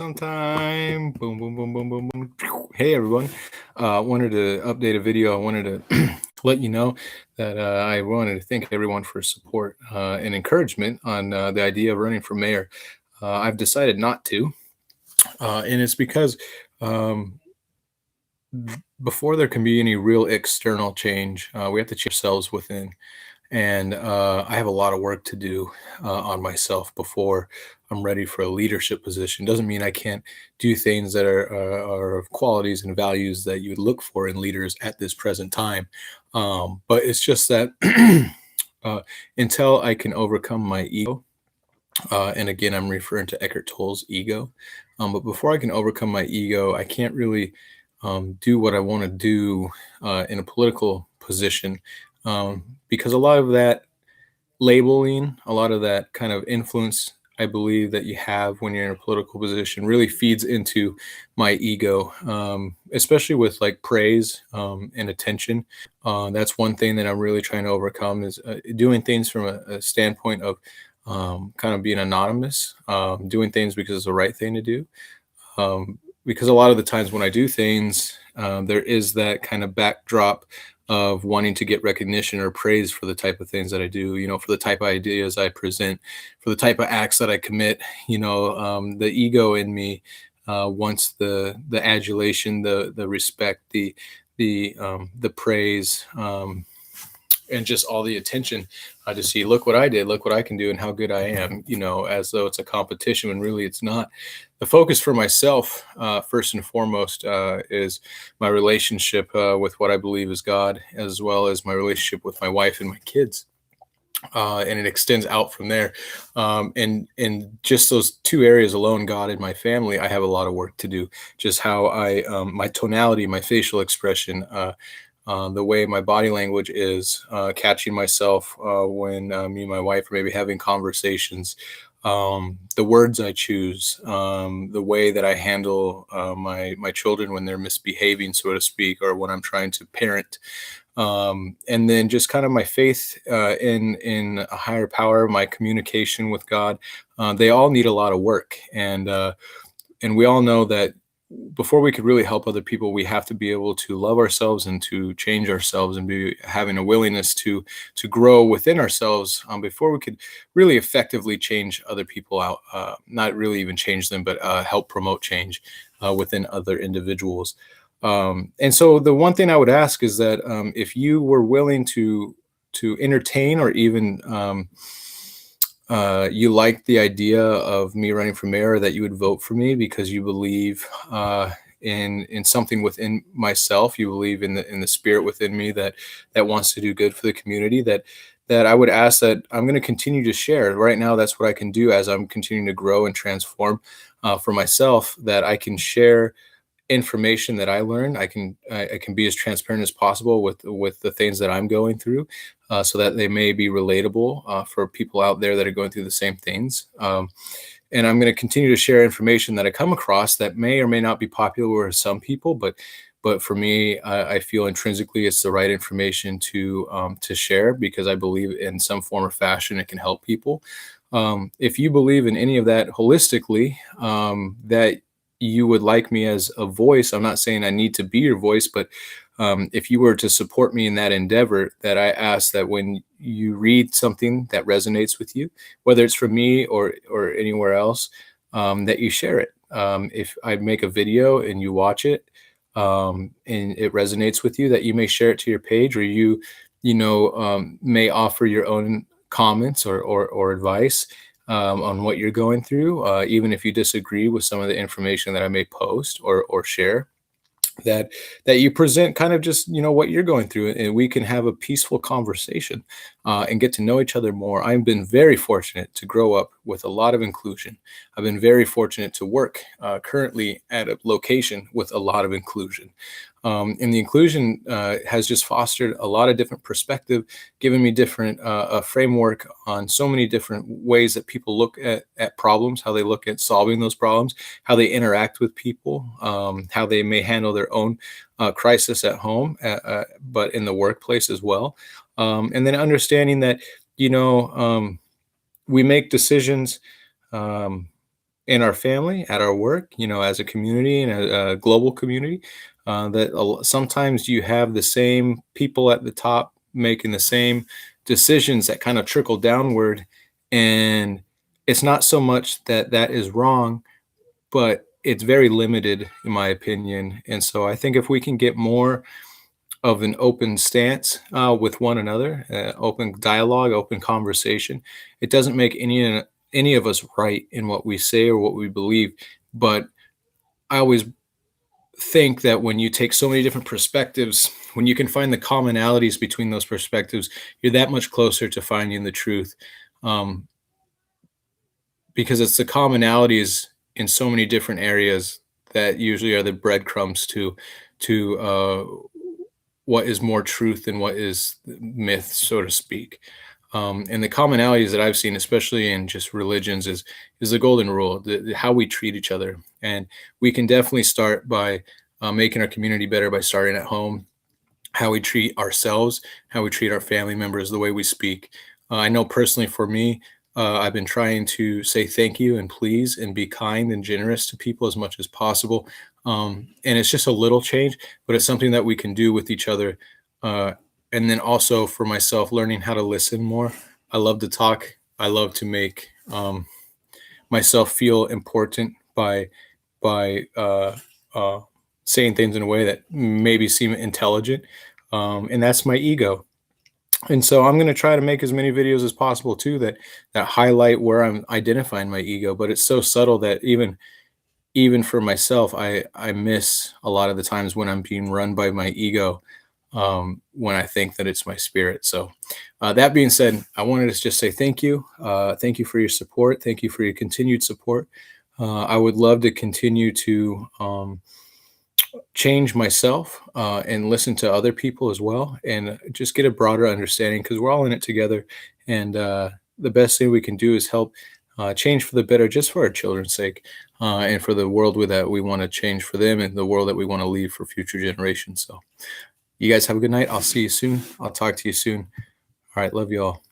Sometime. Boom, boom, boom, boom, boom, boom. Hey, everyone. Wanted to update a video. I wanted to let you know that I wanted to thank everyone for support and encouragement on the idea of running for mayor. I've decided not to, and it's because um, before there can be any real external change, we have to change ourselves within. And I have a lot of work to do on myself before I'm ready for a leadership position. Doesn't mean I can't do things that are of qualities and values that you would look for in leaders at this present time. But it's just that uh, until I can overcome my ego, and again, I'm referring to Eckhart Tolle's ego. But before I can overcome my ego, I can't really do what I want to do in a political position, because a lot of that labeling, a lot of that kind of influence, I believe that you have when you're in a political position really feeds into my ego, especially with like praise and attention. That's one thing that I'm really trying to overcome is doing things from a standpoint of kind of being anonymous, doing things because it's the right thing to do. Because a lot of the times when I do things, there is that kind of backdrop of wanting to get recognition or praise for the type of things that I do, for the type of ideas I present, for the type of acts that I commit. The ego in me wants the adulation, the respect, the praise, and just all the attention to see, look what I did, look what I can do, and how good I am, as though it's a competition when really it's not. The focus for myself, first and foremost, is my relationship with what I believe is God, as well as my relationship with my wife and my kids. And it extends out from there. And just those two areas alone, God and my family, I have a lot of work to do. Just how my tonality, my facial expression, the way my body language is, catching myself when me and my wife are maybe having conversations, the words I choose, the way that I handle my children when they're misbehaving, so to speak, or when I'm trying to parent, and then just kind of my faith in a higher power, my communication with God. They all need a lot of work, and we all know that before we could really help other people, we have to be able to love ourselves and to change ourselves and be having a willingness to grow within ourselves, before we could really effectively change other people out. Not really even change them, but help promote change within other individuals. And so the one thing I would ask is that if you were willing to entertain or even you like the idea of me running for mayor, that you would vote for me because you believe in something within myself. You believe in the spirit within me that wants to do good for the community. That I would ask that I'm going to continue to share. Right now, that's what I can do as I'm continuing to grow and transform for myself. That I can share information that I learned. I can be as transparent as possible with the things that I'm going through, so that they may be relatable for people out there that are going through the same things. And I'm going to continue to share information that I come across that may or may not be popular with some people, but for me, I feel intrinsically it's the right information to share because I believe in some form or fashion it can help people. If you believe in any of that holistically, that you would like me as a voice, I'm not saying I need to be your voice, but if you were to support me in that endeavor, that I ask that when you read something that resonates with you, whether it's from me or anywhere else, that you share it. If I make a video and you watch it, and it resonates with you, that you may share it to your page, or you may offer your own comments or advice on what you're going through, even if you disagree with some of the information that I may post or share, that you present kind of just what you're going through, and we can have a peaceful conversation and get to know each other more. I've been very fortunate to grow up with a lot of inclusion. I've been very fortunate to work currently at a location with a lot of inclusion, and the inclusion has just fostered a lot of different perspective, given me different framework on so many different ways that people look at problems, how they look at solving those problems, how they interact with people, how they may handle their own crisis at home, but in the workplace as well. And then understanding that, we make decisions, um, in our family, at our work, as a community and a global community, that sometimes you have the same people at the top making the same decisions that kind of trickle downward. And it's not so much that that is wrong, but it's very limited, in my opinion. And so I think if we can get more of an open stance with one another, open dialogue, open conversation. It doesn't make any of us right in what we say or what we believe, but I always think that when you take so many different perspectives, when you can find the commonalities between those perspectives, you're that much closer to finding the truth, um, because it's the commonalities in so many different areas that usually are the breadcrumbs to what is more truth and what is myth, so to speak. And the commonalities that I've seen, especially in just religions, is the golden rule, how we treat each other, and we can definitely start by making our community better by starting at home. How we treat ourselves, how we treat our family members, the way we speak. I know personally for me, I've been trying to say thank you and please and be kind and generous to people as much as possible. And it's just a little change, but it's something that we can do with each other. Uh, and then also for myself, learning how to listen more. I love to talk. I love to make myself feel important by saying things in a way that maybe seem intelligent, and that's my ego. And so I'm going to try to make as many videos as possible too that highlight where I'm identifying my ego. But it's so subtle that even for myself, I miss a lot of the times when I'm being run by my ego, when I think that it's my spirit. So that being said, I wanted to just say thank you. Thank you for your support. Thank you for your continued support. I would love to continue to change myself and listen to other people as well, and just get a broader understanding, because we're all in it together. And the best thing we can do is help change for the better, just for our children's sake, and for the world that we want to change for them, and the world that we want to leave for future generations. So you guys have a good night. I'll see you soon. I'll talk to you soon. All right. Love you all.